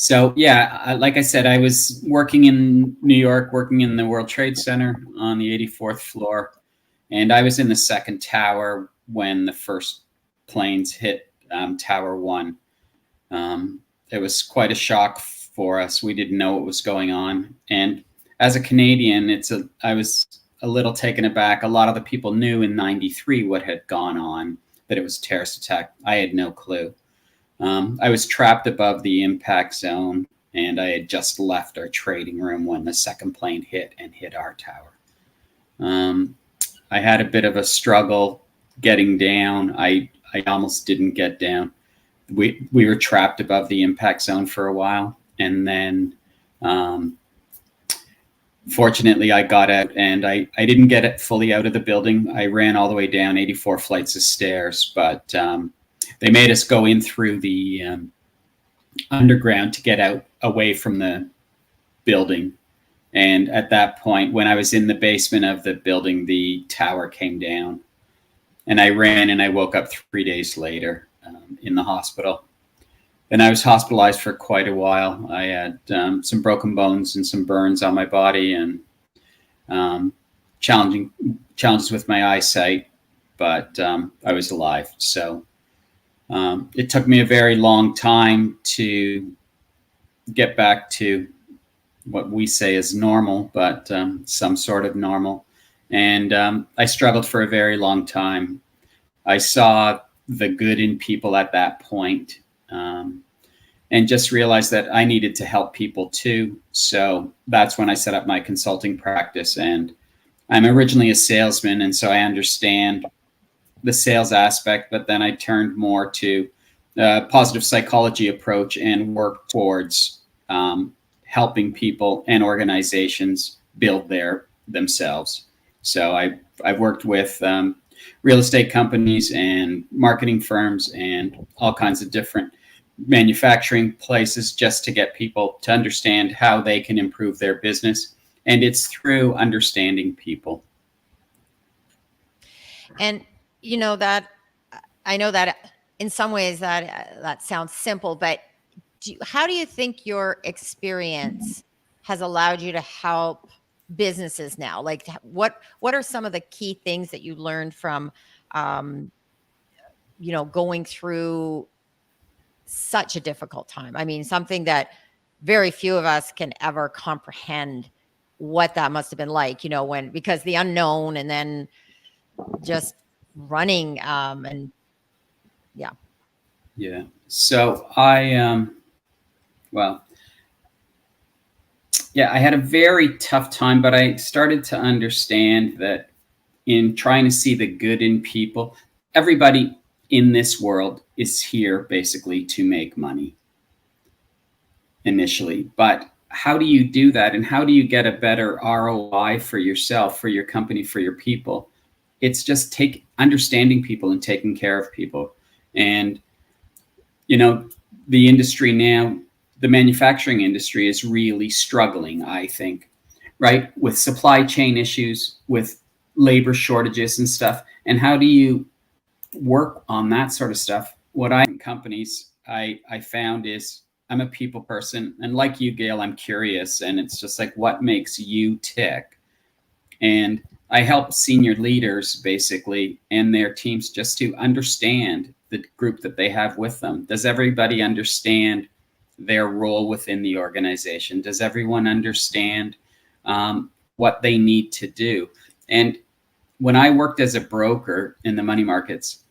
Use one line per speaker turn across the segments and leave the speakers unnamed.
So yeah, like I said, I was working in New York, working in the World Trade Center on the 84th floor, and I was in the second tower when the first planes hit Tower One. It was quite a shock for us. We didn't know what was going on, and as a Canadian, I was a little taken aback. A lot of the people knew in '93 what had gone on, that it was a terrorist attack. I had no clue. I was trapped above the impact zone, and I had just left our trading room when the second plane hit our tower. I had a bit of a struggle getting down. I almost didn't get down. We were trapped above the impact zone for a while, and then fortunately I got out, and I didn't get it fully out of the building. I ran all the way down 84 flights of stairs, but they made us go in through the underground to get out away from the building. And at that point, when I was in the basement of the building, the tower came down, and I ran, and I woke up 3 days later in the hospital. And I was hospitalized for quite a while. I had some broken bones and some burns on my body, and challenges with my eyesight, but I was alive. So it took me a very long time to get back to what we say is normal, but some sort of normal. And I struggled for a very long time. I saw the good in people at that point, and just realized that I needed to help people too. So that's when I set up my consulting practice. And I'm originally a salesman, and so I understand the sales aspect, but then I turned more to a positive psychology approach and work towards helping people and organizations build themselves. So I've worked with real estate companies and marketing firms and all kinds of different manufacturing places just to get people to understand how they can improve their business. And it's through understanding people.
And you know that I know that in some ways that sounds simple, but how do you think your experience has allowed you to help businesses now? Like what are some of the key things that you learned from going through such a difficult time? I mean, something that very few of us can ever comprehend what that must have been like, because the unknown, and then just running and
yeah. So I had a very tough time, but I started to understand that in trying to see the good in people, everybody in this world is here basically to make money initially. But how do you do that? And how do you get a better ROI for yourself, for your company, for your people? It's just understanding people and taking care of people. And, the industry now, the manufacturing industry is really struggling, I think, right? With supply chain issues, with labor shortages and stuff. And how do you work on that sort of stuff? What companies I found is I'm a people person. And like you, Gail, I'm curious. And it's just like, what makes you tick? And I help senior leaders basically and their teams just to understand the group that they have with them. Does everybody understand their role within the organization? Does everyone understand what they need to do? And when I worked as a broker in the money markets,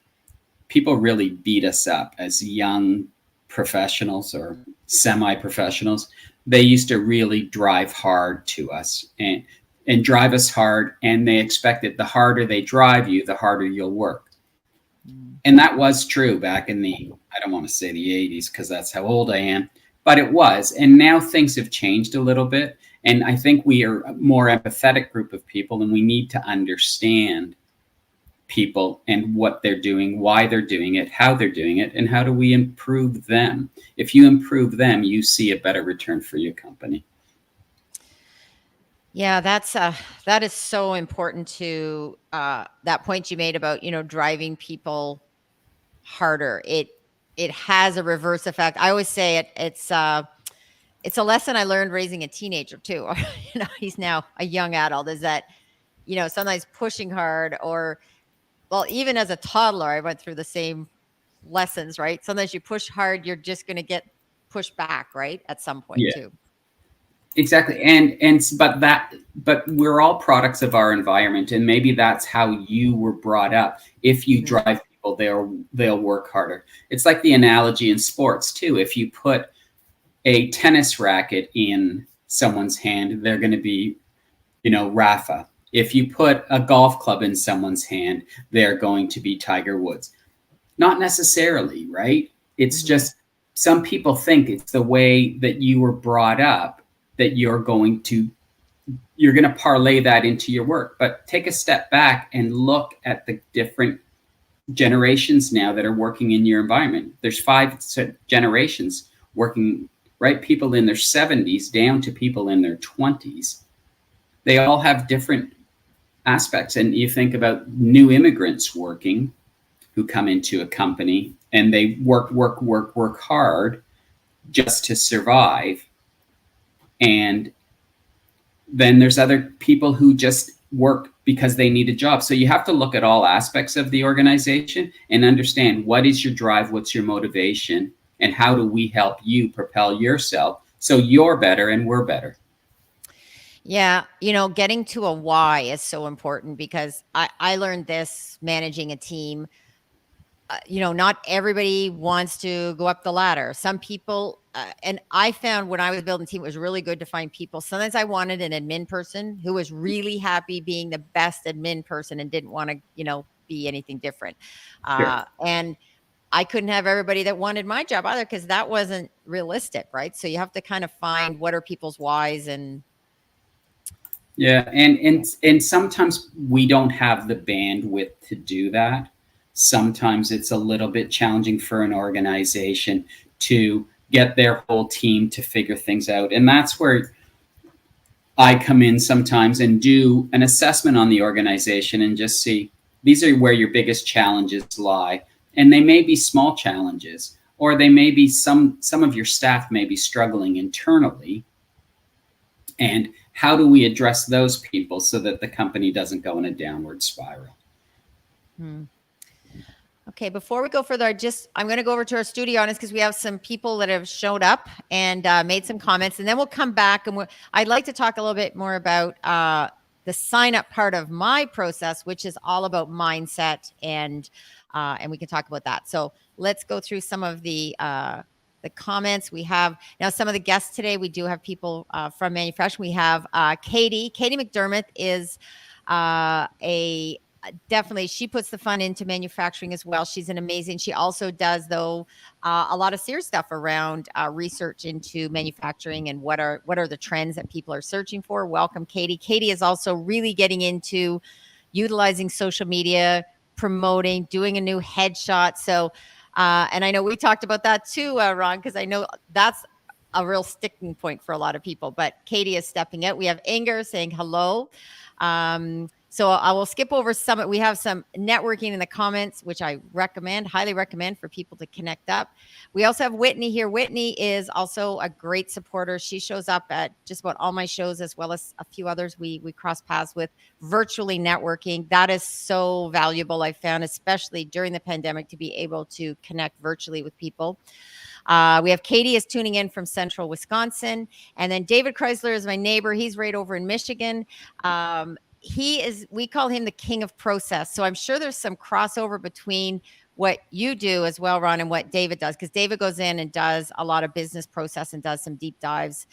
people really beat us up as young professionals or semi-professionals. They used to really drive hard to us and drive us hard. And they expected the harder they drive you, the harder you'll work. And that was true back in I don't want to say the 80s because that's how old I am, but it was. And now things have changed a little bit. And I think we are a more empathetic group of people, and we need to understand people and what they're doing, why they're doing it, how they're doing it, and how do we improve them. If you improve them, you see a better return for your company.
Yeah, that is so important to that point you made about, driving people harder. It has a reverse effect. I always say it's it's a lesson I learned raising a teenager too. He's now a young adult, is that, sometimes pushing hard, or, well, even as a toddler, I went through the same lessons, right? Sometimes you push hard, you're just going to get pushed back, right? At some point
Yeah.
too.
Exactly. But we're all products of our environment, and maybe that's how you were brought up. If you drive people, they'll work harder. It's like the analogy in sports too. If you put a tennis racket in someone's hand, they're going to be, Rafa. If you put a golf club in someone's hand, they're going to be Tiger Woods. Not necessarily, right? It's just some people think it's the way that you were brought up that you're going to parlay that into your work. But take a step back and look at the different generations now that are working in your environment. There's 5 generations working, right? People in their 70s down to people in their 20s. They all have different aspects. And you think about new immigrants working who come into a company and they work hard just to survive. And then there's other people who just work because they need a job. So you have to look at all aspects of the organization and understand what is your drive, what's your motivation, and how do we help you propel yourself so you're better and we're better.
Yeah, getting to a why is so important, because I learned this managing a team. Not everybody wants to go up the ladder. Some people, and I found when I was building a team, it was really good to find people. Sometimes I wanted an admin person who was really happy being the best admin person and didn't want to, be anything different.
Sure.
And I couldn't have everybody that wanted my job either, because that wasn't realistic, right? So you have to kind of find what are people's whys. And
yeah, and sometimes we don't have the bandwidth to do that. Sometimes it's a little bit challenging for an organization to get their whole team to figure things out. And that's where I come in sometimes and do an assessment on the organization and just see, these are where your biggest challenges lie. And they may be small challenges, or they may be some of your staff may be struggling internally. And how do we address those people so that the company doesn't go in a downward spiral?
Okay, before we go further, I'm going to go over to our studio audience, because we have some people that have showed up and made some comments, and then we'll come back and I'd like to talk a little bit more about the sign up part of my process, which is all about mindset, and we can talk about that. So let's go through some of the comments we have. Now, some of the guests today, we do have people from manufacturing. We have Katie McDermott is definitely, she puts the fun into manufacturing as well. She's an amazing. She also does, though, a lot of serious stuff around research into manufacturing and what are the trends that people are searching for. Welcome, Katie. Katie is also really getting into utilizing social media, promoting, doing a new headshot. So, and I know we talked about that too, Ron, because I know that's a real sticking point for a lot of people. But Katie is stepping out. We have Inger saying hello. So I will skip over some. We have some networking in the comments, which I highly recommend for people to connect up. We also have Whitney here. Whitney is also a great supporter. She shows up at just about all my shows, as well as a few others we cross paths with, virtually networking. That is so valuable, I found, especially during the pandemic, to be able to connect virtually with people. We have Katie is tuning in from central Wisconsin. And then David Chrysler is my neighbor. He's right over in Michigan. We call him the king of process. So I'm sure there's some crossover between what you do as well, Ron, and what David does, because David goes in and does a lot of business process and does some deep dives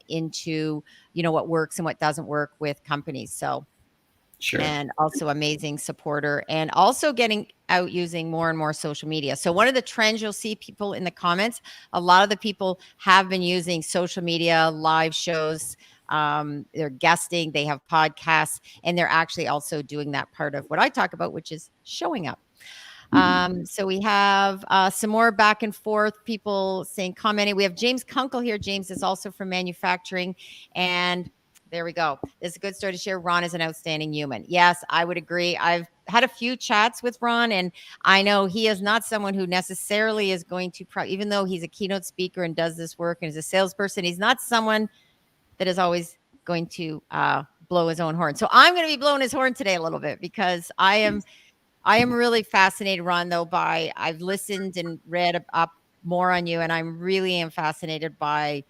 into, what works and what doesn't work with companies. So
Sure.
And also amazing supporter, and also getting out using more and more social media. So one of the trends you'll see people in the comments, a lot of the people have been using social media, live shows, they're guesting, they have podcasts, and they're actually also doing that part of what I talk about, which is showing up. So we have some more back and forth, people saying, commenting. We have James Kunkel here. James is also from manufacturing, and There we go. It's a good story to share. Ron is an outstanding human. Yes, I would agree. I've had a few chats with Ron, and I know he is not someone who necessarily is going to, even though he's a keynote speaker and does this work and is a salesperson, he's not someone that is always going to blow his own horn. So I'm going to be blowing his horn today a little bit, because I am really fascinated, Ron, though, I've listened and read up more on you, and I'm really am fascinated by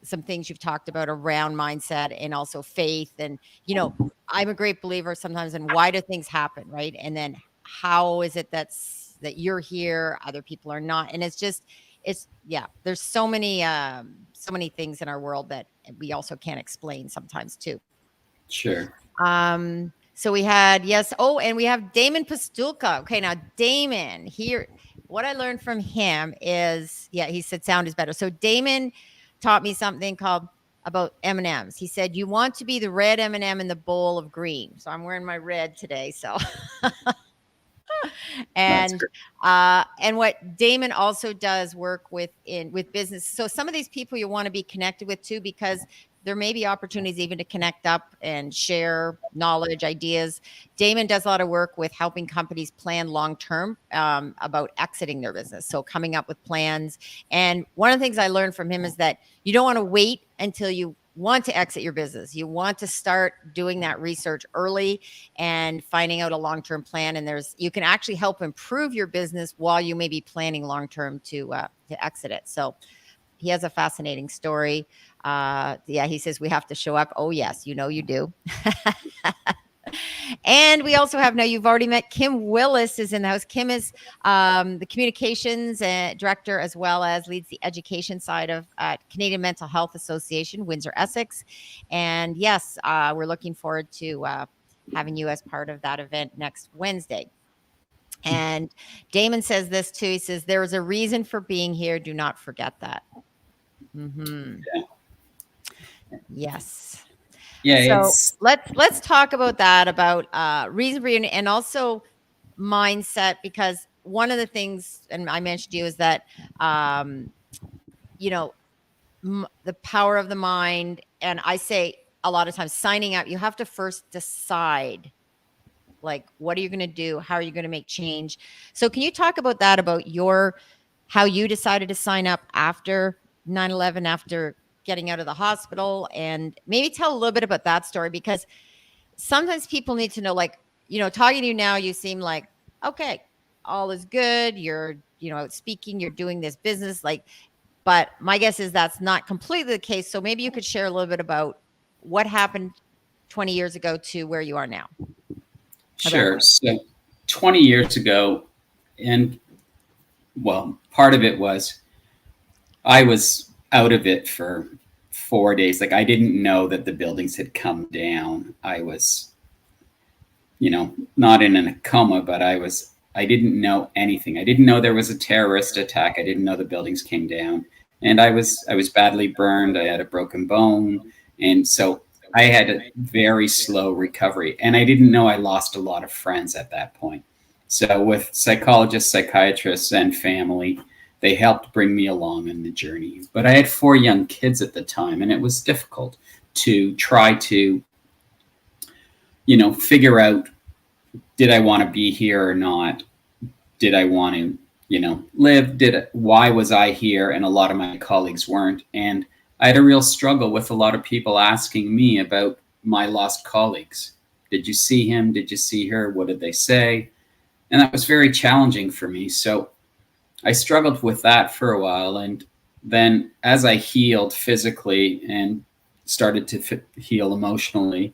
some things you've talked about around mindset and also faith. And, I'm a great believer sometimes in why do things happen, right? And then how is it that you're here, other people are not? And there's so many things in our world that we also can't explain sometimes too.
Sure.
So we had, yes. Oh, and we have Damon Pastulka. Okay. Now Damon here, what I learned from him is, he said sound is better. So Damon taught me something about M&Ms. He said, you want to be the red M&M in the bowl of green. So I'm wearing my red today. So, and what Damon also does work with business. So some of these people you want to be connected with too, because there may be opportunities even to connect up and share knowledge, ideas. Damon does a lot of work with helping companies plan long-term about exiting their business. So coming up with plans. And one of the things I learned from him is that you don't want to wait until you want to exit your business. You want to start doing that research early and finding out a long-term plan. And you can actually help improve your business while you may be planning long-term to exit it. So he has a fascinating story. He says we have to show up. Oh, yes, you do. And we also have, now you've already met Kim Willis is in the house. Kim is the communications director, as well as leads the education side of Canadian Mental Health Association, Windsor, Essex. And yes, we're looking forward to having you as part of that event next Wednesday. And Damon says this too. He says, there is a reason for being here. Do not forget that. Mm-hmm.
Yeah.
Yes.
Yeah.
So let's talk about that, about reason for you, and also mindset, because one of the things, and I mentioned you, is that the power of the mind. And I say a lot of times, signing up, you have to first decide, like, what are you going to do? How are you going to make change? So can you talk about that, about how you decided to sign up after 9/11, after getting out of the hospital, and maybe tell a little bit about that story, because sometimes people need to know, like, talking to you now, you seem like, okay, all is good. You're, speaking, you're doing this business, but my guess is that's not completely the case. So maybe you could share a little bit about what happened 20 years ago to where you are now.
Sure. So 20 years ago, and part of it was I was out of it for 4 days. Like, I didn't know that the buildings had come down. I was, not in a coma, but I didn't know anything. I didn't know there was a terrorist attack. I didn't know the buildings came down. And I was badly burned. I had a broken bone. And so I had a very slow recovery. And I didn't know I lost a lot of friends at that point. So with psychologists, psychiatrists, and family, they helped bring me along in the journey. But I had 4 young kids at the time, and it was difficult to try to, figure out, did I want to be here or not? Did I want to, live? Why was I here? And a lot of my colleagues weren't. And I had a real struggle with a lot of people asking me about my lost colleagues. Did you see him? Did you see her? What did they say? And that was very challenging for me. So I struggled with that for a while. And then as I healed physically and started to heal emotionally,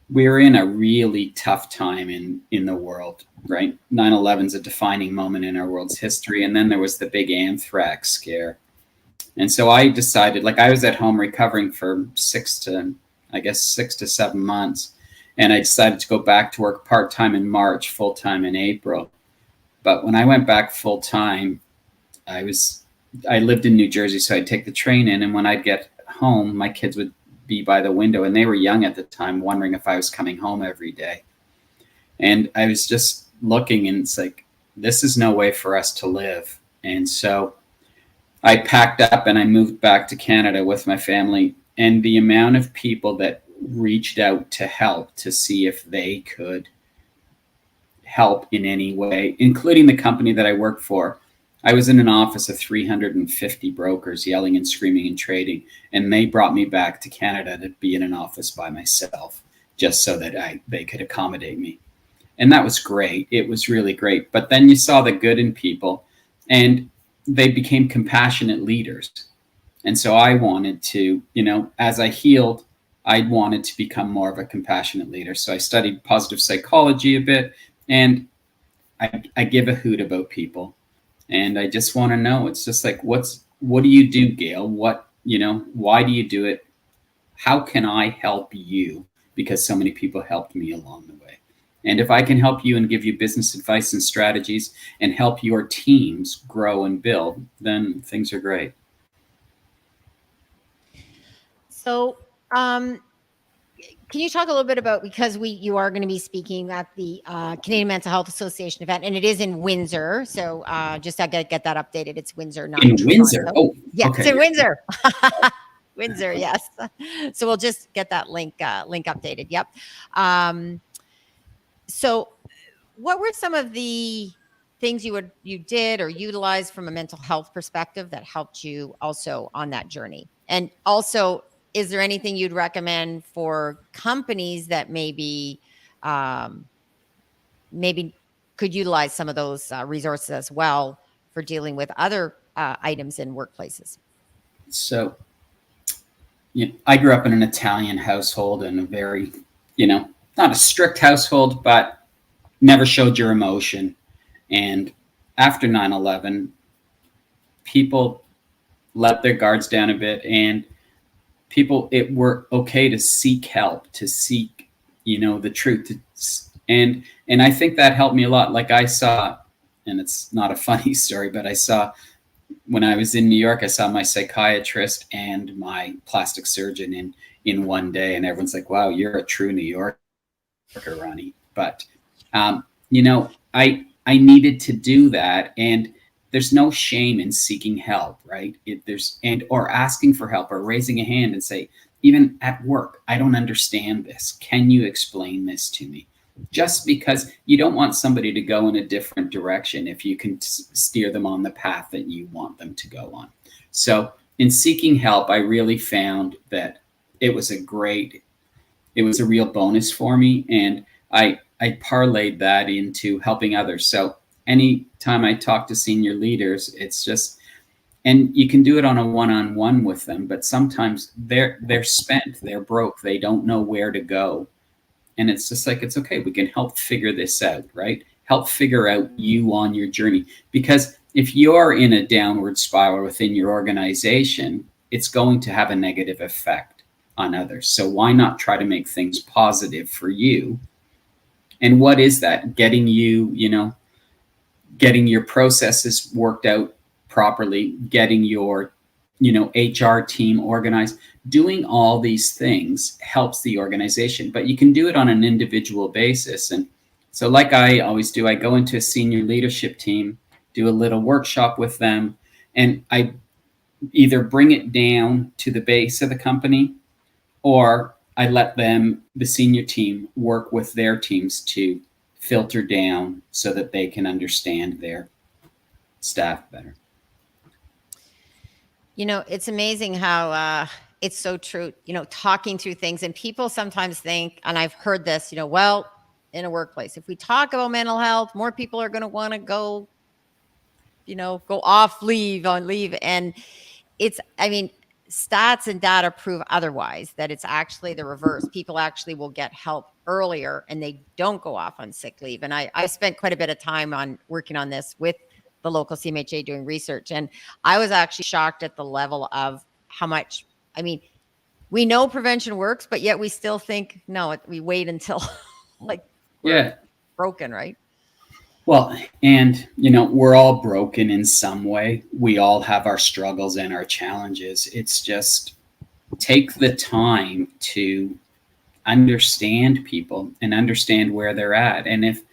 we were in a really tough time in the world, right? 9/11 is a defining moment in our world's history. And then there was the big anthrax scare. And so I decided, I was at home recovering for 6 to 7 months. And I decided to go back to work part-time in March, full-time in April. But when I went back full-time, I lived in New Jersey, so I'd take the train in. And when I'd get home, my kids would be by the window, and they were young at the time, wondering if I was coming home every day. And I was just looking, and it's like, this is no way for us to live. And so I packed up and I moved back to Canada with my family. and the amount of people that reached out to help to see if they could help in any way, including the company that I work for. I was in an office of 350 brokers yelling and screaming and trading, and they brought me back to Canada to be in an office by myself just so that they could accommodate me. And that was great. It was really great. But then you saw the good in people, and they became compassionate leaders. And so I wanted to, as I healed, I wanted to become more of a compassionate leader. So I studied positive psychology a bit, and I give a hoot about people. And I just want to know, it's just like, what do you do, Gail? Why do you do it? How can I help you? Because so many people helped me along the way. And if I can help you and give you business advice and strategies and help your teams grow and build, then things are great.
So, can you talk a little bit about, because you are going to be speaking at the Canadian Mental Health Association event, and it is in Windsor. So just I get that updated. It's Windsor, not
in
Toronto.
Windsor. Oh,
yeah,
okay.
It's in Windsor. Windsor, yes. So we'll just get that link updated. Yep. So, what were some of the things you did or utilized from a mental health perspective that helped you also on that journey? And also, is there anything you'd recommend for companies that maybe could utilize some of those resources as well for dealing with other items in workplaces?
So, I grew up in an Italian household, and a very, not a strict household, but never showed your emotion. And after 9/11, people let their guards down a bit, and it were okay to seek help, to seek, the truth. And I think that helped me a lot. Like I saw, and it's not a funny story, but I saw, when I was in New York, I saw my psychiatrist and my plastic surgeon in one day, and everyone's like, wow, you're a true New Yorker, Ronnie. But, I needed to do that. And there's no shame in seeking help, right? Or asking for help, or raising a hand and say, even at work, I don't understand this. Can you explain this to me? Just because you don't want somebody to go in a different direction if you can steer them on the path that you want them to go on. So in seeking help, I really found that it was a real bonus for me. And I parlayed that into helping others. So anytime I talk to senior leaders, it's just, and you can do it on a one-on-one with them, but sometimes they're spent, they're broke, they don't know where to go. And it's just like, it's okay, we can help figure this out, right? Help figure out you on your journey. Because if you're in a downward spiral within your organization, it's going to have a negative effect on others. So why not try to make things positive for you? And what is that? Getting your processes worked out properly, getting your, HR team organized. Doing all these things helps the organization, but you can do it on an individual basis. And so, like I always do, I go into a senior leadership team, do a little workshop with them, and I either bring it down to the base of the company, or I let the senior team, work with their teams to filter down so that they can understand their staff better.
It's amazing how it's so true, talking through things. And people sometimes think, and I've heard this, well, in a workplace, if we talk about mental health, more people are going to want to go off on leave. And stats and data prove otherwise, that it's actually the reverse. People actually will get help earlier and they don't go off on sick leave. And I spent quite a bit of time working on this with the local CMHA doing research. And I was actually shocked at the level of how much, we know prevention works, but yet we still think, no, we wait until we're broken, right?
Well, and, we're all broken in some way. We all have our struggles and our challenges. It's just take the time to understand people and understand where they're at. And if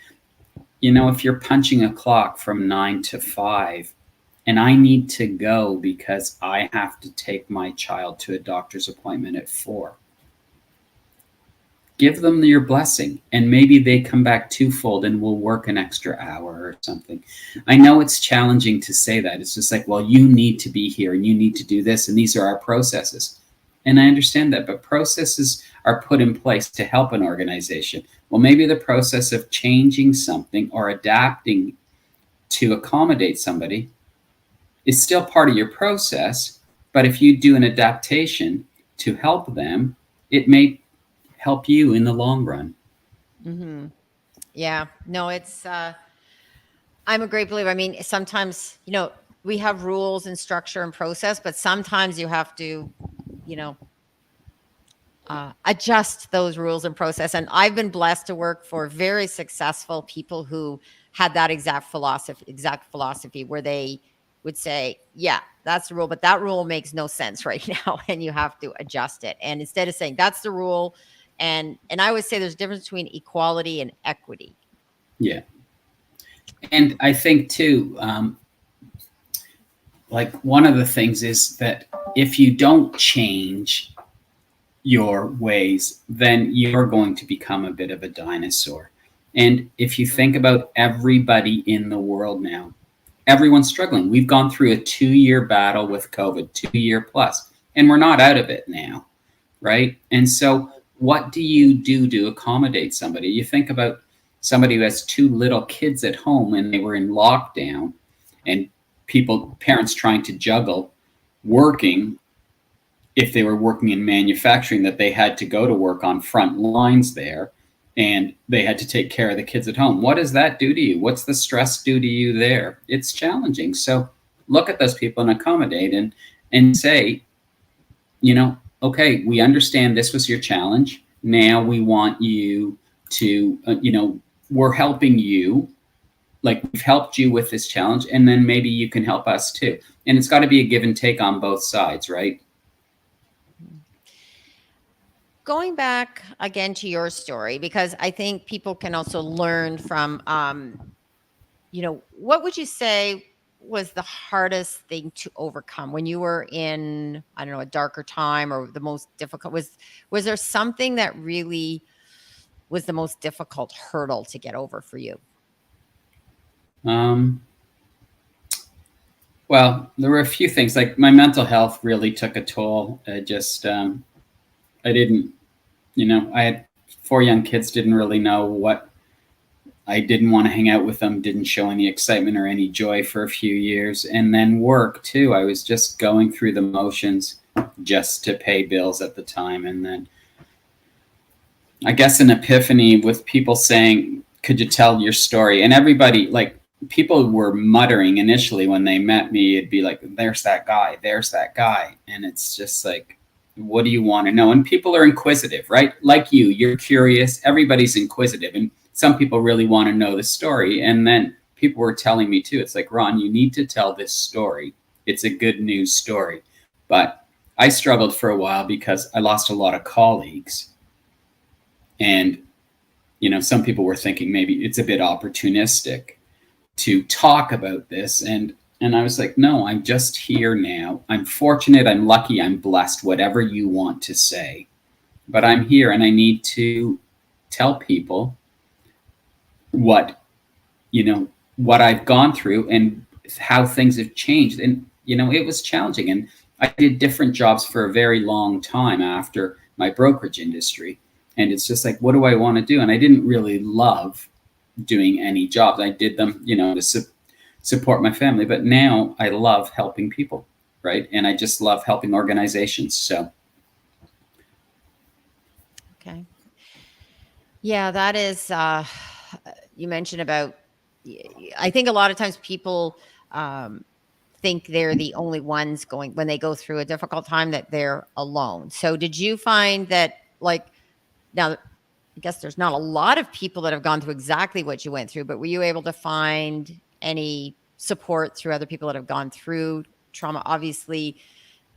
you're punching a clock from 9 to 5, and I need to go because I have to take my child to a doctor's appointment at 4. Give them your blessing, and maybe they come back twofold and will work an extra hour or something. I know it's challenging to say that. It's just like, well, you need to be here and you need to do this, and these are our processes. And I understand that, but processes are put in place to help an organization. Well, maybe the process of changing something or adapting to accommodate somebody is still part of your process, but if you do an adaptation to help them, it may help you in the long run.
Mm-hmm. Yeah, no, it's, I'm a great believer. I mean, sometimes, we have rules and structure and process, but sometimes you have to, adjust those rules and process. And I've been blessed to work for very successful people who had that exact philosophy where they would say, yeah, that's the rule, but that rule makes no sense right now. And you have to adjust it. And instead of saying that's the rule, and I always say there's a difference between equality and equity.
Yeah. And I think too, like one of the things is that if you don't change your ways, then you're going to become a bit of a dinosaur. And if you think about everybody in the world now, everyone's struggling. We've gone through a 2-year battle with COVID, 2-year plus, and we're not out of it now, right? And so what do you do to accommodate somebody? You think about somebody who has 2 little kids at home and they were in lockdown, and parents trying to juggle working, if they were working in manufacturing, that they had to go to work on front lines there, and they had to take care of the kids at home. What does that do to you? What's the stress do to you there? It's challenging. So look at those people and accommodate and say, okay, we understand this was your challenge. Now we want you to, we're helping you. Like, we've helped you with this challenge, and then maybe you can help us too. And it's got to be a give and take on both sides, right?
Going back again to your story, because I think people can also learn from, what would you say was the hardest thing to overcome when you were in, I don't know, a darker time, or the most difficult? Was there something that really was the most difficult hurdle to get over for you?
Well, there were a few things. Like, my mental health really took a toll. I didn't, I had 4 young kids, didn't really know what, I didn't want to hang out with them, didn't show any excitement or any joy for a few years. And then work too. I was just going through the motions just to pay bills at the time. And then I guess an epiphany with people saying, could you tell your story? And everybody, like, people were muttering initially when they met me. It'd be like, there's that guy, there's that guy. And it's just like, what do you want to know? And people are inquisitive, right? Like you're curious. Everybody's inquisitive. And some people really want to know the story. And then people were telling me too, it's like, Ron, you need to tell this story. It's a good news story. But I struggled for a while because I lost a lot of colleagues. And, some people were thinking maybe it's a bit opportunistic to talk about this. And I was like, no, I'm just here now. I'm fortunate. I'm lucky. I'm blessed, whatever you want to say. But I'm here, and I need to tell people what I've gone through and how things have changed. And, it was challenging. And I did different jobs for a very long time after my brokerage industry. And it's just like, what do I want to do? And I didn't really love doing any jobs. I did them, to support my family. But now I love helping people, right? And I just love helping organizations. So.
Okay. Yeah, that is, you mentioned about, I think a lot of times people think they're the only ones going, when they go through a difficult time, that they're alone. So did you find that, like, now, I guess there's not a lot of people that have gone through exactly what you went through, but were you able to find any support through other people that have gone through trauma? Obviously,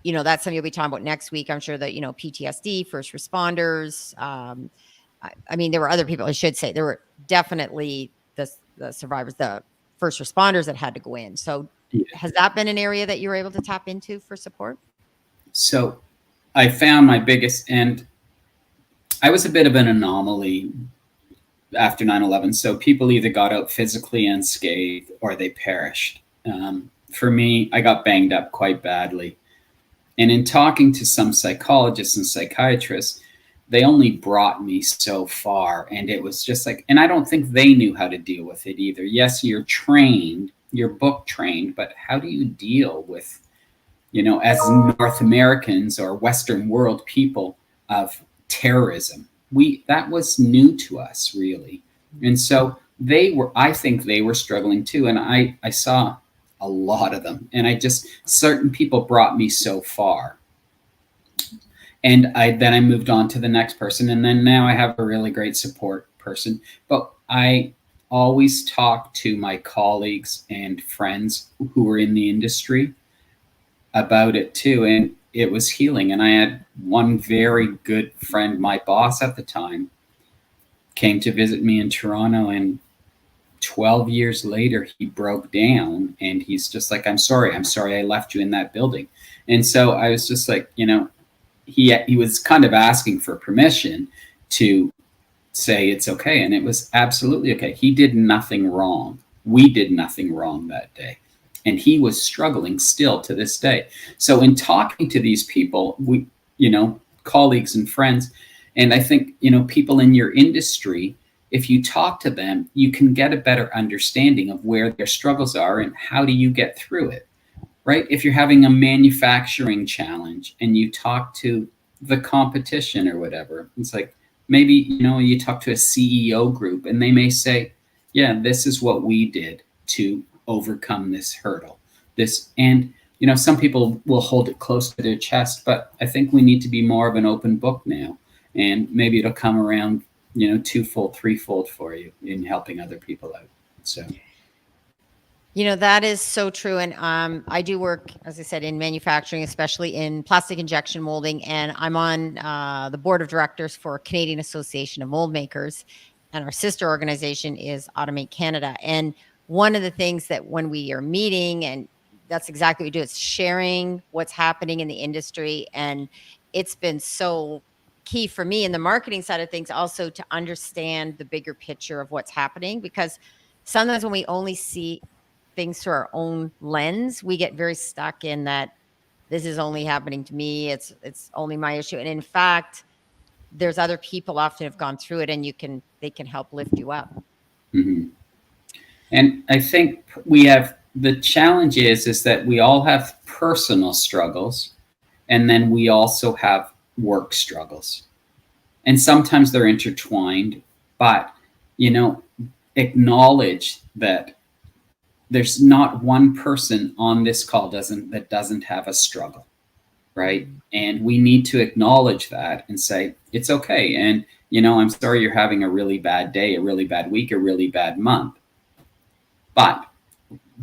that's something you'll be talking about next week. I'm sure that, PTSD, first responders. I mean, there were other people, I should say. There were definitely the survivors, the first responders that had to go in. So has that been an area that you were able to tap into for support?
So I found my biggest, and I was a bit of an anomaly after 9/11. So people either got out physically unscathed or they perished. For me, I got banged up quite badly. And in talking to some psychologists and psychiatrists, they only brought me so far. And it was just like, and I don't think they knew how to deal with it either. Yes, you're trained, you're book trained, but how do you deal with, as North Americans or Western world people, of terrorism? That was new to us, really. And so I think they were struggling too. And I saw a lot of them. And certain people brought me so far. And then I moved on to the next person. And then now I have a really great support person. But I always talk to my colleagues and friends who are in the industry about it too. And it was healing. And I had one very good friend, my boss at the time, came to visit me in Toronto, and 12 years later, he broke down and he's just like, I'm sorry I left you in that building. And so I was just like, he was kind of asking for permission to say it's okay. And it was absolutely okay. He did nothing wrong. We did nothing wrong that day. And he was struggling still to this day. So in talking to these people, colleagues and friends, and I think, people in your industry, if you talk to them, you can get a better understanding of where their struggles are and how do you get through it, right? If you're having a manufacturing challenge and you talk to the competition or whatever, it's like, maybe, you talk to a CEO group and they may say, yeah, this is what we did to overcome this hurdle. And some people will hold it close to their chest, but I think we need to be more of an open book now. And maybe it'll come around, twofold, threefold for you in helping other people out. So,
that is so true. And I do work, as I said, in manufacturing, especially in plastic injection molding. And I'm on the board of directors for Canadian Association of Mold Makers. And our sister organization is Automate Canada. And one of the things that when we are meeting, and that's exactly what we do, it's sharing what's happening in the industry. And it's been so key for me in the marketing side of things also to understand the bigger picture of what's happening, because sometimes when we only see things through our own lens, we get very stuck in that this is only happening to me, it's only my issue. And in fact, there's other people often have gone through it, and they can help lift you up.
Mm-hmm. And I think the challenge is that we all have personal struggles, and then we also have work struggles. And sometimes they're intertwined, but, acknowledge that there's not one person on this call that doesn't have a struggle, right? And we need to acknowledge that and say, it's okay. And, I'm sorry you're having a really bad day, a really bad week, a really bad month, but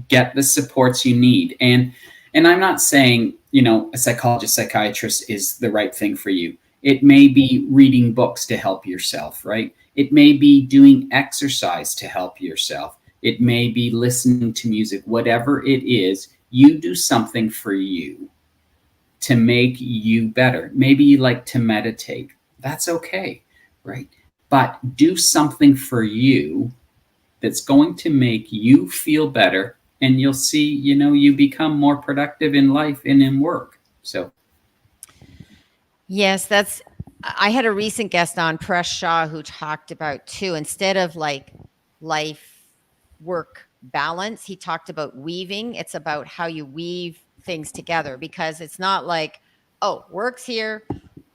get the supports you need. And I'm not saying, a psychologist, psychiatrist is the right thing for you. It may be reading books to help yourself, right? It may be doing exercise to help yourself. It may be listening to music. Whatever it is, you do something for you to make you better. Maybe you like to meditate. That's okay, right? But do something for you that's going to make you feel better, and you'll see, you become more productive in life and in work. So,
yes, I had a recent guest on, Press Shaw, who talked about too, instead of like life work balance, he talked about weaving. It's about how you weave things together, because it's not like, oh, work's here,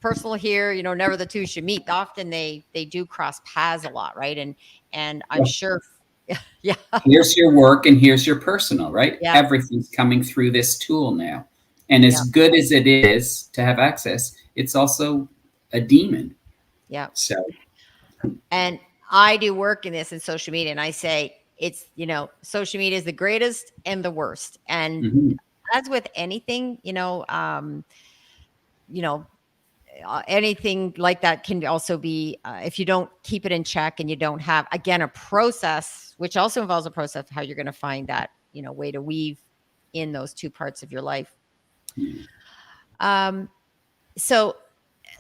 personal here, never the two should meet. Often they do cross paths a lot, right? And I'm sure yeah.
Here's your work and here's your personal, right?
Yeah.
Everything's coming through this tool now. And as good as it is to have access, it's also a demon.
Yeah.
So,
and I do work in this in social media, and I say it's, social media is the greatest and the worst. And as with anything, anything like that can also be, if you don't keep it in check and you don't have, again, a process, which also involves a process of how you're going to find that, way to weave in those two parts of your life.
Yeah.
So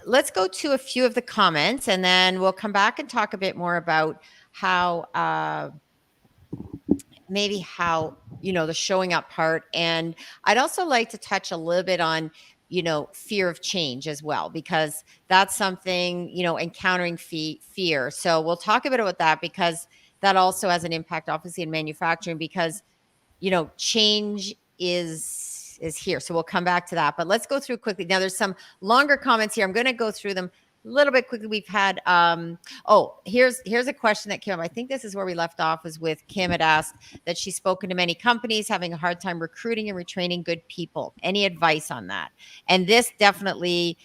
let's go to a few of the comments, and then we'll come back and talk a bit more about how maybe how, the showing up part. And I'd also like to touch a little bit on, fear of change as well, because that's something, encountering fear. So we'll talk a bit about that, because that also has an impact, obviously, in manufacturing, because, change is here. So we'll come back to that, but let's go through quickly. Now there's some longer comments here. I'm going to go through them a little bit quickly. We've had, here's a question that came up. I think this is where we left off, was with Kim had asked that she's spoken to many companies having a hard time recruiting and retraining good people. Any advice on that? And this definitely,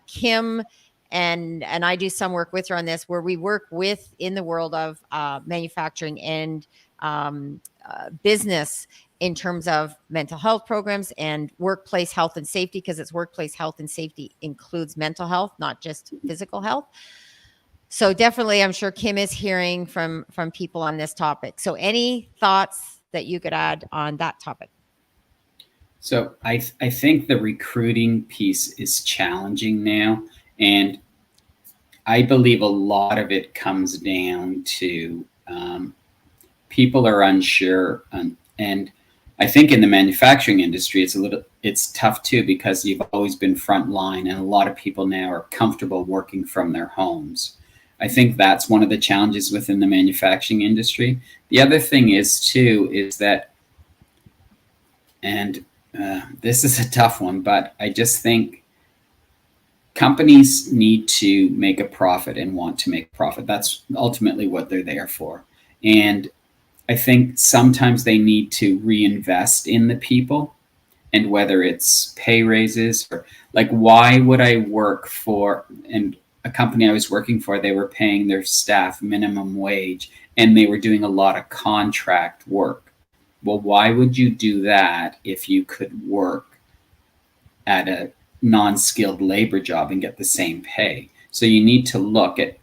Kim and I do some work with her on this, where we work with in the world of manufacturing and business in terms of mental health programs and workplace health and safety, because it's workplace health and safety includes mental health, not just physical health. So definitely, I'm sure Kim is hearing from people on this topic. So any thoughts that you could add on that topic?
So I think the recruiting piece is challenging now, and I believe a lot of it comes down to people are unsure, and I think in the manufacturing industry it's tough too, because you've always been frontline, and a lot of people now are comfortable working from their homes. I think that's one of the challenges within the manufacturing industry. The other thing is that, and this is a tough one, but I just think companies need to make a profit and want to make a profit. That's ultimately what they're there for. And I think sometimes they need to reinvest in the people, and whether it's pay raises or, like, why would I work for, and a company I was working for, they were paying their staff minimum wage and they were doing a lot of contract work. Well, why would you do that if you could work at a non-skilled labor job and get the same pay? So you need to look at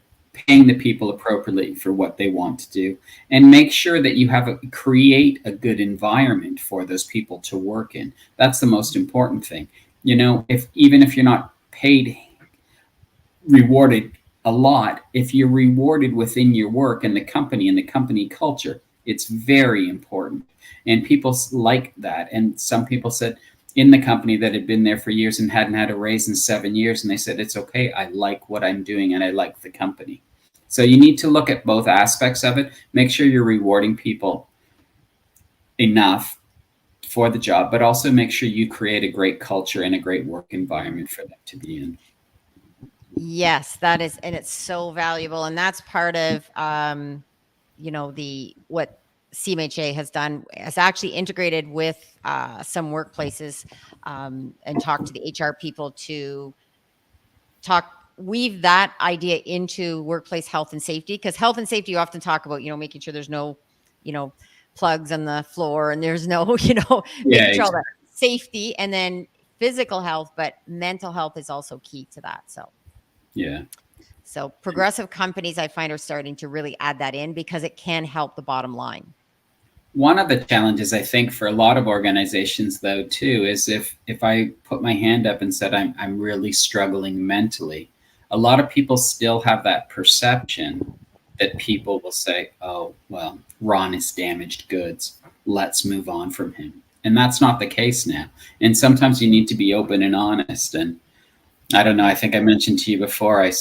paying the people appropriately for what they want to do, and make sure that you create a good environment for those people to work in. That's the most important thing. Even if you're not rewarded a lot, if you're rewarded within your work and the company culture, it's very important. And people like that. And some people said in the company that had been there for years and hadn't had a raise in 7 years, and they said, it's okay, I like what I'm doing and I like the company. So you need to look at both aspects of it. Make sure you're rewarding people enough for the job, but also make sure you create a great culture and a great work environment for them to be in.
Yes, that is, and it's so valuable. And that's part of, what CMHA has done, has actually integrated with some workplaces and talked to the HR people to weave that idea into workplace health and safety. Because health and safety, you often talk about, making sure there's no, plugs on the floor, and there's no, making sure all that safety, and then physical health, but mental health is also key to that. So progressive companies, I find, are starting to really add that in, because it can help the bottom line.
One of the challenges, I think, for a lot of organizations, though, too, is if I put my hand up and said I'm really struggling mentally, a lot of people still have that perception that people will say, oh, well, Ron is damaged goods, let's move on from him. And that's not the case now. And sometimes you need to be open and honest. And I don't know, I think I mentioned to you before, and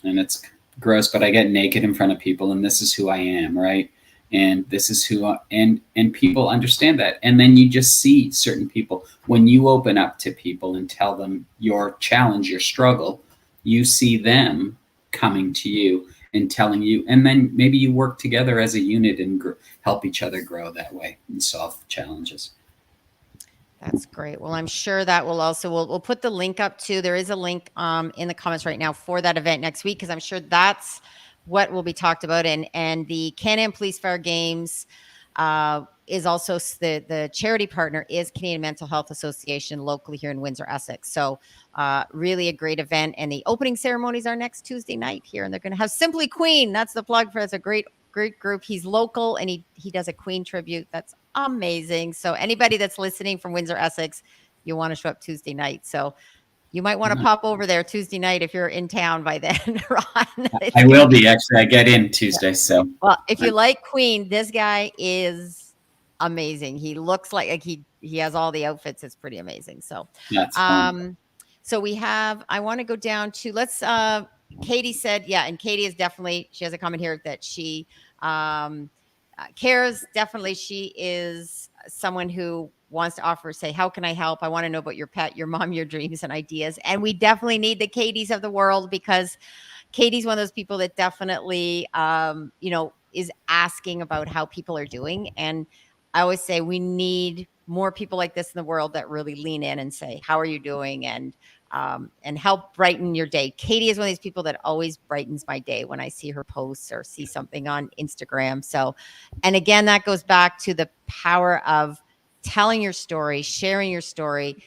it's gross, but I get naked in front of people, and this is who I am, right? And this is and people understand that. And then you just see certain people, when you open up to people and tell them your challenge, your struggle, you see them coming to you and telling you, and then maybe you work together as a unit and help each other grow that way and solve challenges.
That's great. Well, I'm sure that will also, we'll put the link up too. There is a link in the comments right now for that event next week, because I'm sure that's what will be talked about. And the Can-Am Police Fire Games is also the charity partner is Canadian Mental Health Association, locally here in Windsor, Essex. So really a great event. And the opening ceremonies are next Tuesday night here, and they're going to have Simply Queen. That's the plug for it. It's a great group. He's local, and he does a Queen tribute. That's amazing. So anybody that's listening from Windsor, Essex, you want to show up Tuesday night. So you might want to pop over there Tuesday night if you're in town by then, Ron. It's
I
gonna
will
be
be, actually. I get in Tuesday, so
well. If you like Queen, this guy is amazing. He looks like he has all the outfits. It's pretty amazing. So,
that's fun.
so we have. I want to go down to let's. Katie said, yeah, and Katie is definitely. She has a comment here that she cares. Definitely, she is someone who wants to offer, say, how can I help? I want to know about your pet, your mom, your dreams and ideas. And we definitely need the Katies of the world, because Katie's one of those people that definitely, is asking about how people are doing. And I always say we need more people like this in the world that really lean in and say, how are you doing? And help brighten your day. Katie is one of these people that always brightens my day when I see her posts or see something on Instagram. So, and again, that goes back to the power of telling your story, sharing your story,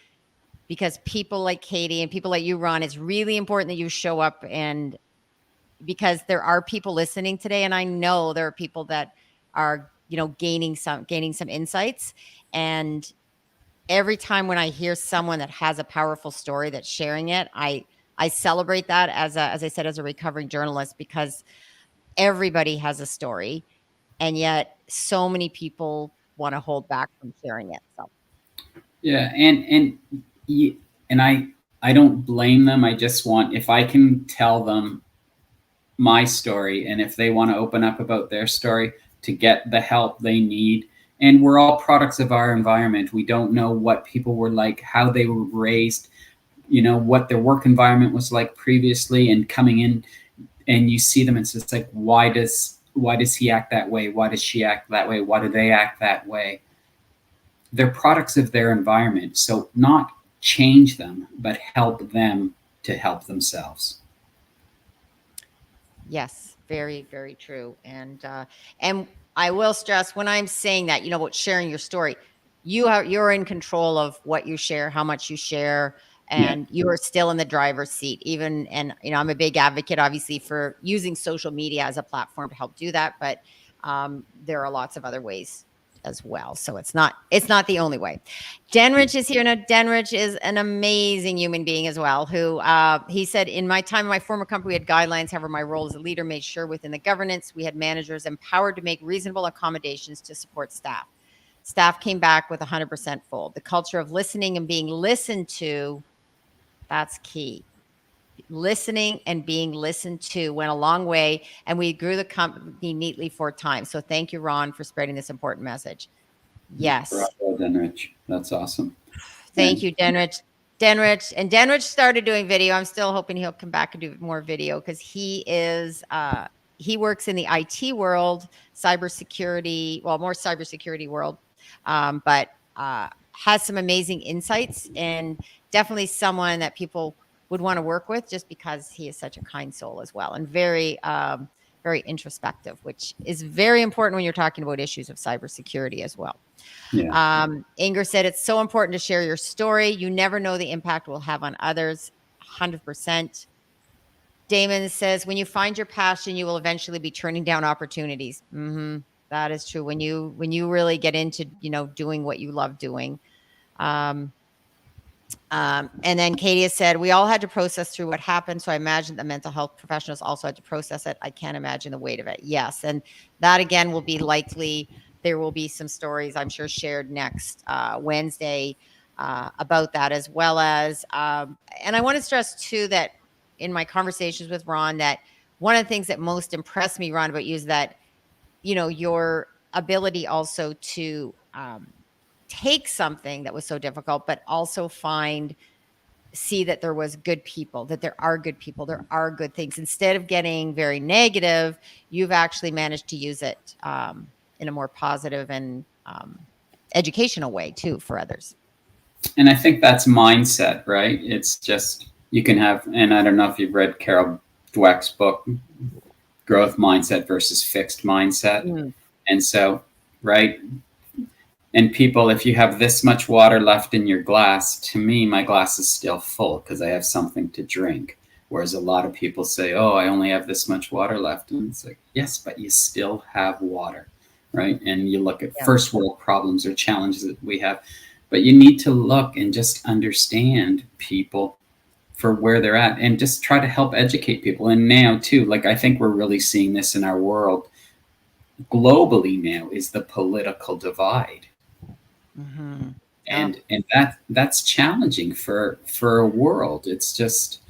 because people like Katie and people like you, Ron, it's really important that you show up, and because there are people listening today, and I know there are people that are, gaining some insights. And every time when I hear someone that has a powerful story that's sharing it, I celebrate that as I said, as a recovering journalist, because everybody has a story, and yet so many people want to hold back from sharing it. So
Yeah, and I don't blame them. I just want, if I can tell them my story, and if they want to open up about their story, to get the help they need. And we're all products of our environment. We don't know what people were like, how they were raised, what their work environment was like previously, and coming in, and you see them, it's just like, why does he act that way? Why does she act that way? Why do they act that way? They're products of their environment. So not change them, but help them to help themselves.
yes, very, very true. And I will stress, when I'm saying that, about sharing your story, you're in control of what you share, how much you share,
Yeah.
and you are still in the driver's seat. Even, and I'm a big advocate, obviously, for using social media as a platform to help do that, but there are lots of other ways as well. So it's not the only way. Denrich is here now. Denrich is an amazing human being as well, who he said, in my time in my former company, we had guidelines. However, my role as a leader made sure within the governance, we had managers empowered to make reasonable accommodations to support staff. Staff came back with 100% full. The culture of listening and being listened to, that's key. Listening and being listened to went a long way, and we grew the company neatly 4 times. So thank you, Ron, for spreading this important message. Yes.
Bravo, Denrich. That's awesome.
Thank you, Denrich. Denrich started doing video. I'm still hoping he'll come back and do more video, because he works in the IT world, cybersecurity, more cybersecurity world, but has some amazing insights, and definitely someone that people would want to work with, just because he is such a kind soul as well, and very, very introspective, which is very important when you're talking about issues of cybersecurity as well.
Yeah.
Inger said, it's so important to share your story. You never know the impact we'll have on others. 100%. Damon says, when you find your passion, you will eventually be turning down opportunities. That is true. When you really get into, doing what you love doing. And then Katie has said, we all had to process through what happened. So I imagine the mental health professionals also had to process it. I can't imagine the weight of it. Yes. And that again will be likely, there will be some stories, I'm sure, shared next Wednesday about that, as well as, and I want to stress too, that in my conversations with Ron, that one of the things that most impressed me, Ron, about you is that, your ability also to take something that was so difficult, but also see that there was good people, that there are good people, there are good things. Instead of getting very negative, you've actually managed to use it in a more positive and educational way too for others.
And I think that's mindset, right? It's just, you can have, and I don't know if you've read Carol Dweck's book, Growth Mindset versus Fixed Mindset. And so, right, and people, if you have this much water left in your glass, to me, my glass is still full because I have something to drink. Whereas a lot of people say, oh, I only have this much water left. And it's like, yes, but you still have water. right? And you look at
Yeah.
first world problems or challenges that we have, but you need to look and just understand people for where they're at and just try to help educate people. And now too, like I think we're really seeing this in our world globally now, is the political divide.
Mm-hmm.
And that's challenging for a world. It's just,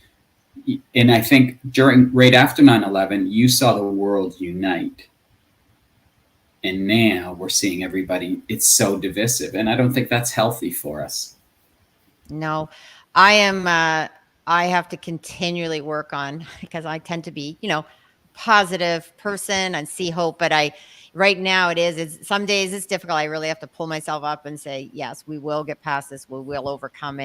and I think during right after 9/11 you saw the world unite, and now we're seeing everybody, it's so divisive, and I don't think that's healthy for us.
No, I am. I have to continually work on because I tend to be, positive person and see hope. But right now it's some days it's difficult. I really have to pull myself up and say, yes, we will get past this. We will overcome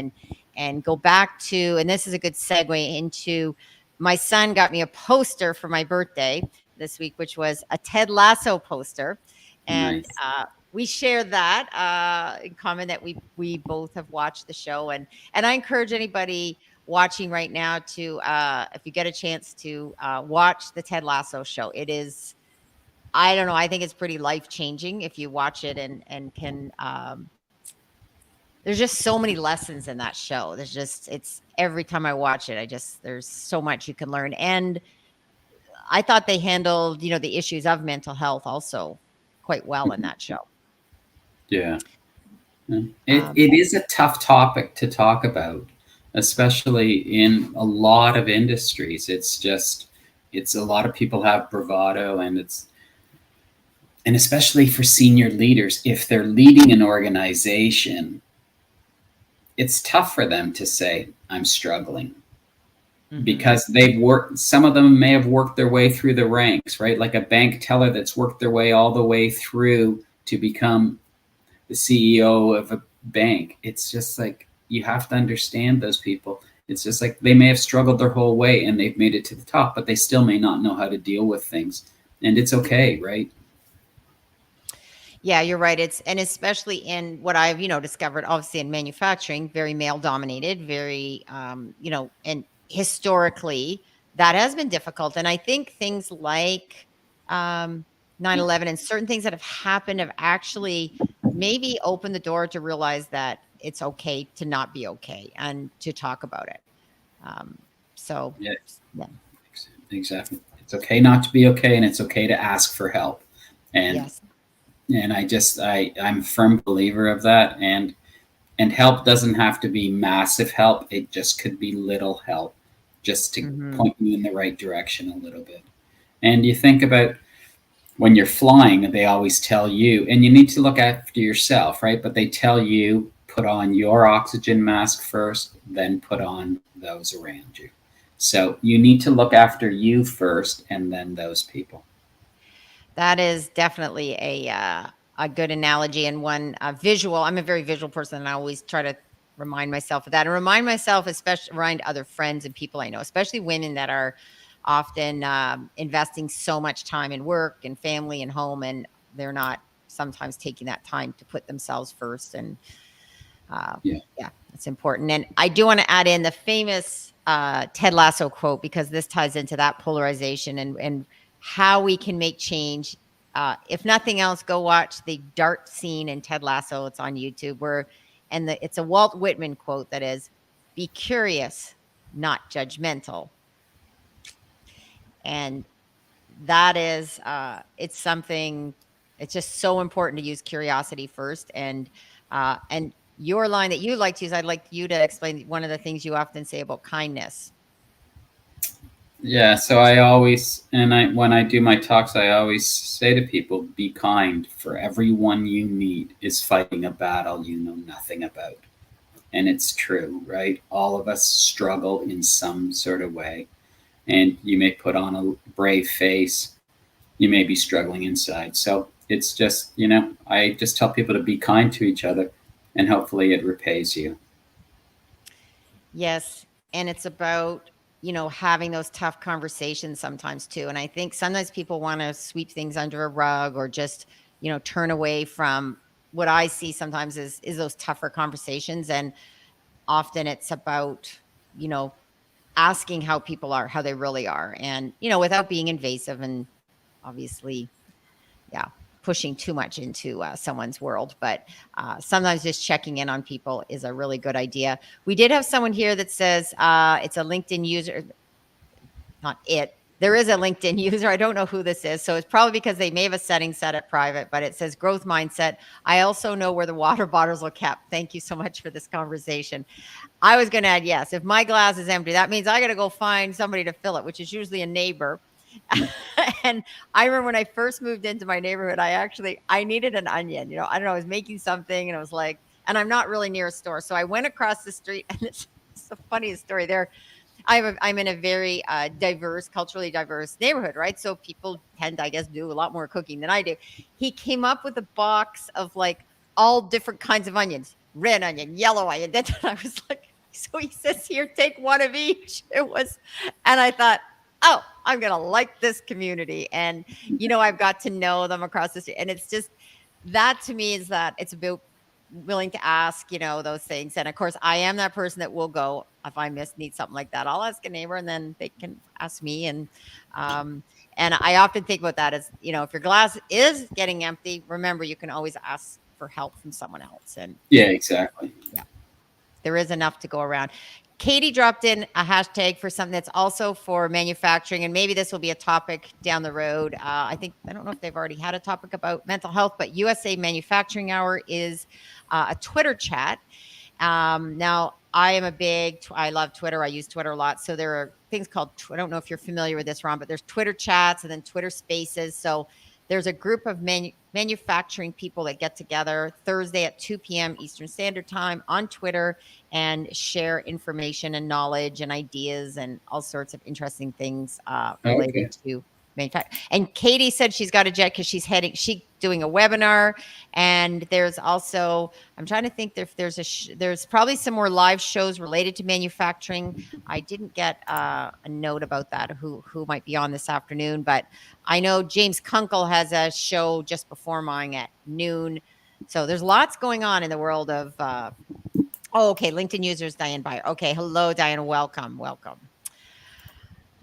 and go back to, and this is a good segue into, my son got me a poster for my birthday this week, which was a Ted Lasso poster. And,
Nice.
we share that in common, that we both have watched the show, and I encourage anybody watching right now to, if you get a chance to watch the Ted Lasso show. It is, I don't know, I think it's pretty life changing if you watch it, and can. There's just so many lessons in that show. It's every time I watch it, there's so much you can learn, and I thought they handled the issues of mental health also quite well in that show.
Yeah. Yeah.
Um,
It is a tough topic to talk about, especially in a lot of industries. It's just, it's a lot of people have bravado, and especially for senior leaders, if they're leading an organization, it's tough for them to say, I'm struggling,
mhm.
because they've worked, some of them may have worked their way through the ranks, right? Like a bank teller that's worked their way all the way through to become the CEO of a bank. It's just like, you have to understand those people. It's just like they may have struggled their whole way and they've made it to the top, but they still may not know how to deal with things. And it's okay, right?
Yeah, you're right. And especially in what I've, discovered, obviously in manufacturing, very male dominated, very, and historically that has been difficult. And I think things like, um, 9/11 and certain things that have happened have actually maybe opened the door to realize that it's okay to not be okay and to talk about it. Um, so
Yeah,
yeah,
exactly. It's okay not to be okay, and it's okay to ask for help. And
yes.
I'm a firm believer of that. And help doesn't have to be massive help. It just could be little help, just to
Hmm.
point you in the right direction a little bit. And you think about when you're flying, they always tell you, and you need to look after yourself, right? But they tell you, put on your oxygen mask first, then put on those around you. So you need to look after you first, and then those people.
That is definitely a good analogy, and one visual. I'm a very visual person, and I always try to remind myself of that, and remind myself, especially around other friends and people I know, especially women that are often investing so much time in work and family and home, and they're not sometimes taking that time to put themselves first. And
Yeah.
yeah, it's important. And I do want to add in the famous Ted Lasso quote, because this ties into that polarization and how we can make change. If nothing else, go watch the dart scene in Ted Lasso. It's on YouTube, it's a Walt Whitman quote that is, "Be curious, not judgmental." And that is, it's something, it's just so important to use curiosity first. And your line that you like to use, I'd like you to explain one of the things you often say about kindness.
Yeah, so I always, and I when I do my talks, I always say to people, be kind, for everyone you meet is fighting a battle you know nothing about. And it's true, right? All of us struggle in some sort of way. And you may put on a brave face, you may be struggling inside. So it's just, I just tell people to be kind to each other, and hopefully it repays you.
Yes. And it's about, having those tough conversations sometimes too. And I think sometimes people want to sweep things under a rug, or just, turn away from what I see sometimes is those tougher conversations. And often it's about, you know, asking how people are, how they really are. And, without being invasive, and obviously, yeah, pushing too much into someone's world, but sometimes just checking in on people is a really good idea. We did have someone here that says it's a LinkedIn user, not it. There is a LinkedIn user. I don't know who this is. So it's probably because they may have a setting set at private, but it says growth mindset. I also know where the water bottles are kept. Thank you so much for this conversation. I was going to add, yes, if my glass is empty, that means I got to go find somebody to fill it, which is usually a neighbor. And I remember when I first moved into my neighborhood, I needed an onion. I don't know, I was making something and I was like, and I'm not really near a store. So I went across the street and it's the funniest story there. I'm in a very culturally diverse neighborhood, right? So people tend, I guess, do a lot more cooking than I do. He came up with a box of like all different kinds of onions, red onion, yellow onion. Then I was like, so he says here, take one of each. And I thought, oh, I'm going to like this community. And, I've got to know them across the street. And it's just, that to me is that it's about willing to ask, those things. And of course, I am that person that will go, if I need something like that, I'll ask a neighbor and then they can ask me. And I often think about that as, if your glass is getting empty, remember, you can always ask for help from someone else. And
yeah, exactly.
Yeah, there is enough to go around. Katie dropped in a hashtag for something that's also for manufacturing, and maybe this will be a topic down the road. I don't know if they've already had a topic about mental health, but USA Manufacturing Hour is a Twitter chat. Now, I love Twitter. I use Twitter a lot. So there are things called, I don't know if you're familiar with this, Ron, but there's Twitter chats and then Twitter spaces. So there's a group of manufacturing people that get together Thursday at 2 p.m. Eastern Standard Time on Twitter and share information and knowledge and ideas and all sorts of interesting things related to manufacturing. And Katie said she's got a jet because she's doing a webinar. And there's also, I'm trying to think if there's probably some more live shows related to manufacturing. I didn't get a note about that, who might be on this afternoon, but I know James Kunkel has a show just before mine at noon. So there's lots going on in the world of, okay, LinkedIn users, Diane Byer. Okay, hello, Diane, welcome.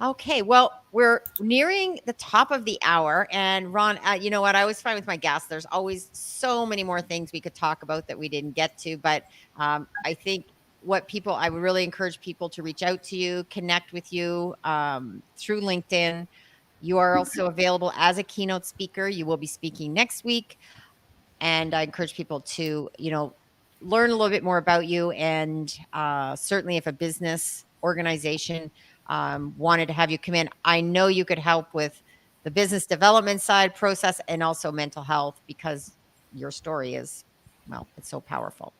Okay, well, we're nearing the top of the hour. And Ron, you know what? I always find with my guests, there's always so many more things we could talk about that we didn't get to. But I think I would really encourage people to reach out to you, connect with you through LinkedIn. You are also available as a keynote speaker. You will be speaking next week. And I encourage people to, learn a little bit more about you. And certainly if a business organization wanted to have you come in, I know you could help with the business development side process and also mental health, because your story is, it's so powerful.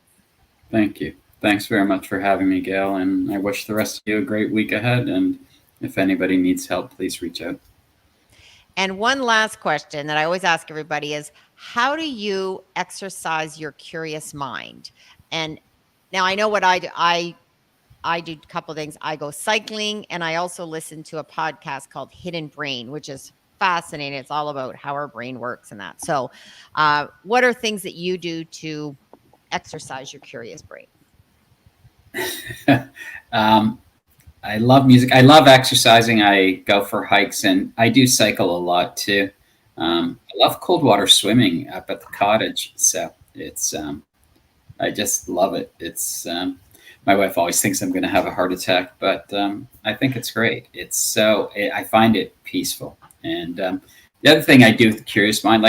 Thank you. Thanks very much for having me, Gail. And I wish the rest of you a great week ahead. And if anybody needs help, please reach out.
And one last question that I always ask everybody is, how do you exercise your curious mind? And now I know what I do. I do a couple of things. I go cycling, and I also listen to a podcast called Hidden Brain, which is fascinating. It's all about how our brain works and that. So what are things that you do to exercise your curious brain?
I love music. I love exercising. I go for hikes, and I do cycle a lot too. I love cold water swimming up at the cottage. So it's, I just love it. It's, my wife always thinks I'm going to have a heart attack, but I think it's great. I find it peaceful. And the other thing I do with the curious mind,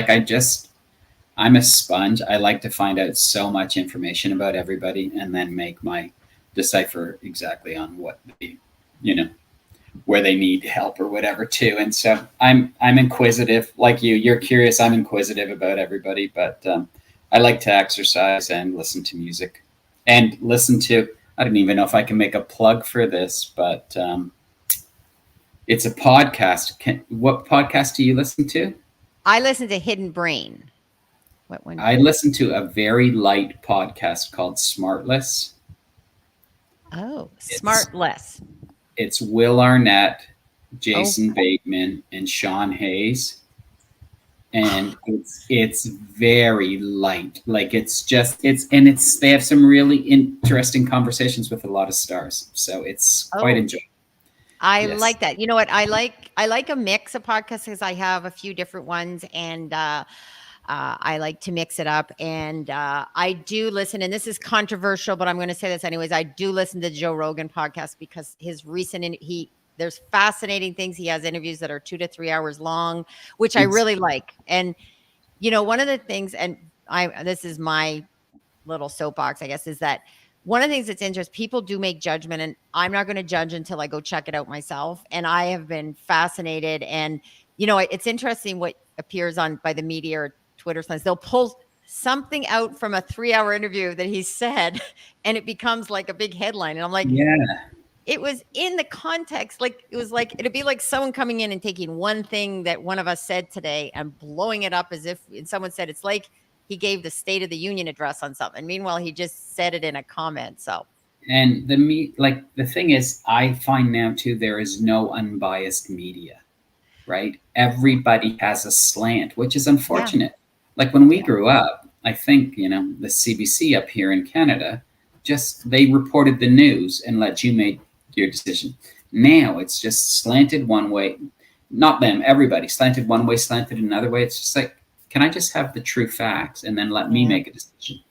I'm a sponge. I like to find out so much information about everybody and then decipher exactly on what where they need help or whatever too. And so I'm inquisitive like you. You're curious. I'm inquisitive about everybody, but I like to exercise and listen to music and I don't even know if I can make a plug for this, but it's a podcast. What podcast do you listen to?
I listen to Hidden Brain. What one?
I listen to a very light podcast called Smartless.
Oh, Smartless.
It's Will Arnett, Jason Bateman, and Sean Hayes. And it's very light. Like they have some really interesting conversations with a lot of stars. So it's quite enjoyable.
I like that. You know what? I like a mix of podcasts because I have a few different ones, and I like to mix it up, and I do listen, and this is controversial, but I'm going to say this anyways. I do listen to Joe Rogan podcast because his there's fascinating things. He has interviews that are 2 to 3 hours long, which I really like. And one of the things, and this is my little soapbox, I guess, is that one of the things that's interesting, people do make judgment, and I'm not going to judge until I go check it out myself. And I have been fascinated, and it's interesting what appears on by the media or Twitter signs. They'll pull something out from a 3-hour interview that he said, and it becomes like a big headline. And I'm like,
Yeah.
it was in the context, like it was like it'd be like someone coming in and taking one thing that one of us said today and blowing it up as if someone said it's like he gave the State of the Union address on something. Meanwhile, he just said it in a comment. So,
And the thing is, I find now too, there is no unbiased media, right? Everybody has a slant, which is
yeah,
unfortunate. Like when we
yeah,
grew up, I think, the CBC up here in Canada, just they reported the news and let you make your decision. Now it's just slanted one way, not them, everybody slanted one way, slanted another way. It's just like, can I just have the true facts and then let me
yeah.
make a decision?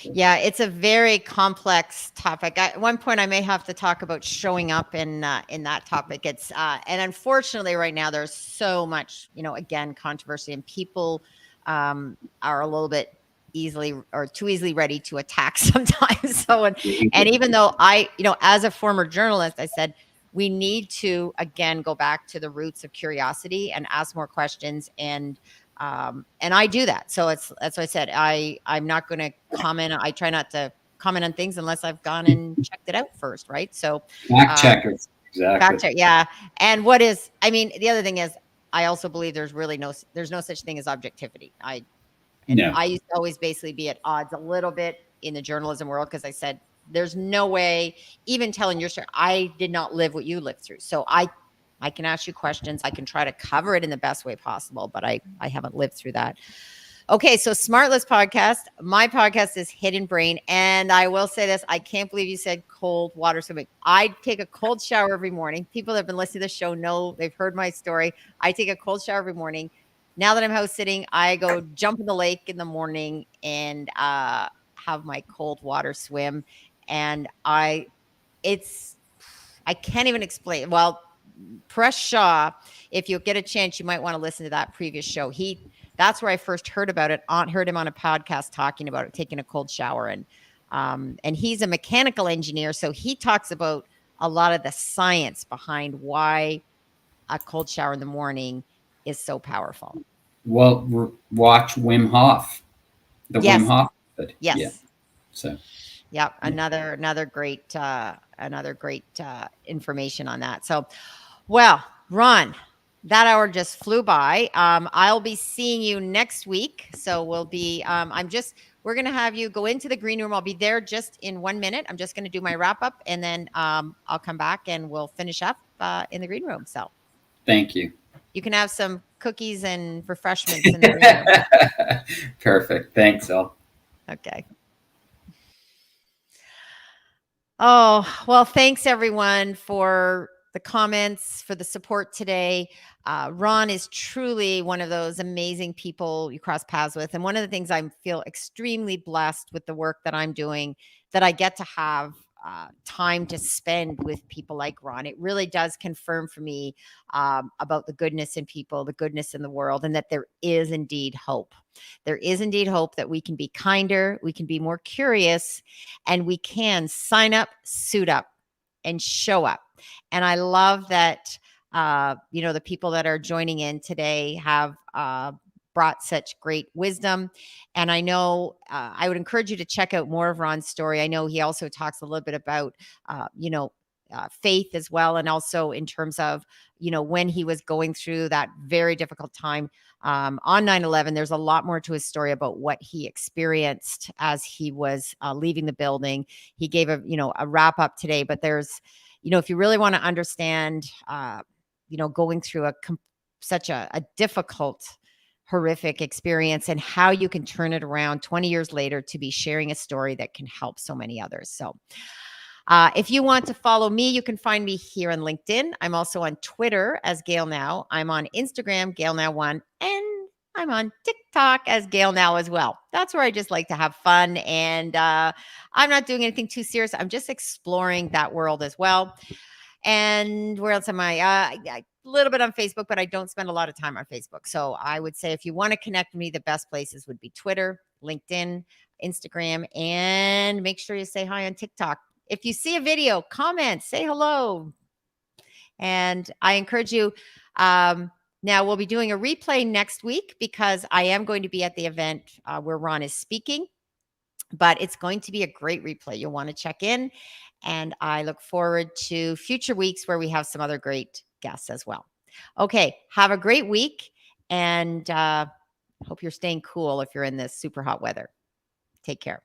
Yeah, it's a very complex topic. At one point, I may have to talk about showing up in that topic. It's and unfortunately, right now there's so much, again, controversy, and people are a little bit easily or too easily ready to attack sometimes. So, and even though as a former journalist, I said we need to again go back to the roots of curiosity and ask more questions, and I do that. So that's what I said. I'm not going to comment. I try not to comment on things unless I've gone and checked it out first. Right. So,
Fact checkers.
fact
Exactly.
check. Yeah. And the other thing is, I also believe there's no such thing as objectivity.
No.
I used to always basically be at odds a little bit in the journalism world, because I said, there's no way, even telling your story, I did not live what you lived through. So I can ask you questions. I can try to cover it in the best way possible, but I haven't lived through that. Okay, so Smartless podcast. My podcast is Hidden Brain. And I will say this, I can't believe you said cold water swimming. I take a cold shower every morning. People that have been listening to the show know, they've heard my story. I take a cold shower every morning. Now that I'm house sitting, I go jump in the lake in the morning and have my cold water swim. And I can't even explain. Well, Press Shaw, if you get a chance, you might want to listen to that previous show. That's where I first heard about it. Heard him on a podcast talking about it, taking a cold shower. And he's a mechanical engineer. So he talks about a lot of the science behind why a cold shower in the morning is so powerful.
Well, watch Wim Hof. The
Yes.
Wim Hof method.
Yes.
Yeah. So.
Yeah. Another great information on that. So, well, Ron, that hour just flew by. I'll be seeing you next week. So we'll be, we're going to have you go into the green room. I'll be there just in 1 minute. I'm just going to do my wrap up, and then I'll come back and we'll finish up in the green room. So
thank you.
You can have some cookies and refreshments in the green room.
Perfect. Thanks, all.
Okay. Oh, well, thanks everyone for the comments, for the support today. Ron is truly one of those amazing people you cross paths with. And one of the things I feel extremely blessed with the work that I'm doing, that I get to have time to spend with people like Ron. It really does confirm for me about the goodness in people, the goodness in the world, and that there is indeed hope. There is indeed hope that we can be kinder, we can be more curious, and we can sign up, suit up, and show up. And I love that, the people that are joining in today have brought such great wisdom. And I know I would encourage you to check out more of Ron's story. I know he also talks a little bit about, faith as well. And also in terms of, when he was going through that very difficult time on 9/11, there's a lot more to his story about what he experienced as he was leaving the building. He gave a wrap up today, but there's, if you really want to understand, going through such a difficult, horrific experience, and how you can turn it around 20 years later to be sharing a story that can help so many others. So if you want to follow me, you can find me here on LinkedIn. I'm also on Twitter as GailNow. I'm on Instagram, GailNow1, and I'm on TikTok as GailNow as well. That's where I just like to have fun. And I'm not doing anything too serious. I'm just exploring that world as well. And where else am I? A little bit on Facebook, but I don't spend a lot of time on Facebook. So I would say if you want to connect with me, the best places would be Twitter, LinkedIn, Instagram, and make sure you say hi on TikTok. If you see a video, comment, say hello. And I encourage you. Now we'll be doing a replay next week because I am going to be at the event where Ron is speaking, but it's going to be a great replay. You'll want to check in. And I look forward to future weeks where we have some other great guests as well. Okay. Have a great week. And hope you're staying cool if you're in this super hot weather. Take care.